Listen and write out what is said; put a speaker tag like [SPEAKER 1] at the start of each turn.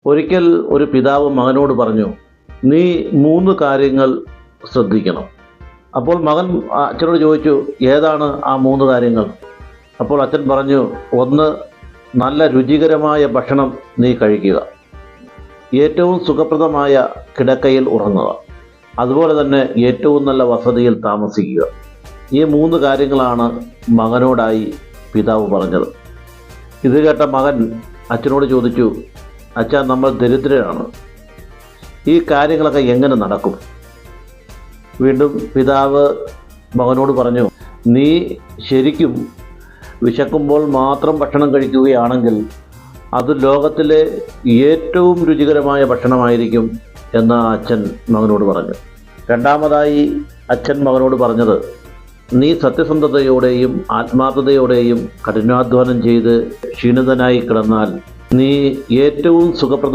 [SPEAKER 1] ഒരിക്കൽ ഒരു പിതാവ് മകനോട് പറഞ്ഞു, നീ 3 കാര്യങ്ങൾ ശ്രദ്ധിക്കണം. അപ്പോൾ മകൻ അച്ഛനോട് ചോദിച്ചു, ഏതാണ് ആ 3 കാര്യങ്ങൾ? അപ്പോൾ അച്ഛൻ പറഞ്ഞു, 1, നല്ല രുചികരമായ ഭക്ഷണം നീ കഴിക്കുക. ഏറ്റവും സുഖപ്രദമായ കിടക്കയിൽ ഉറങ്ങുക. അതുപോലെ തന്നെ ഏറ്റവും നല്ല വസതിയിൽ താമസിക്കുക. ഈ 3 കാര്യങ്ങളാണ് മകനോടായി പിതാവ് പറഞ്ഞത്. ഇത് കേട്ട മകൻ അച്ഛനോട് ചോദിച്ചു, അച്ഛാ, നമ്മൾ ദരിദ്രരാണ്, ഈ കാര്യങ്ങളൊക്കെ എങ്ങനെ നടക്കും? വീണ്ടും പിതാവ് മകനോട് പറഞ്ഞു, നീ ശരിക്കും വിശക്കുമ്പോൾ മാത്രം ഭക്ഷണം കഴിക്കുകയാണെങ്കിൽ അത് ലോകത്തിലെ ഏറ്റവും രുചികരമായ ഭക്ഷണമായിരിക്കും എന്ന് അച്ഛൻ മകനോട് പറഞ്ഞു. രണ്ടാമതായി അച്ഛൻ മകനോട് പറഞ്ഞത്, നീ സത്യസന്ധതയോടെയും ആത്മാർത്ഥതയോടെയും കഠിനാധ്വാനം ചെയ്ത് ക്ഷീണിതനായി കിടന്നാൽ നീ ഏറ്റവും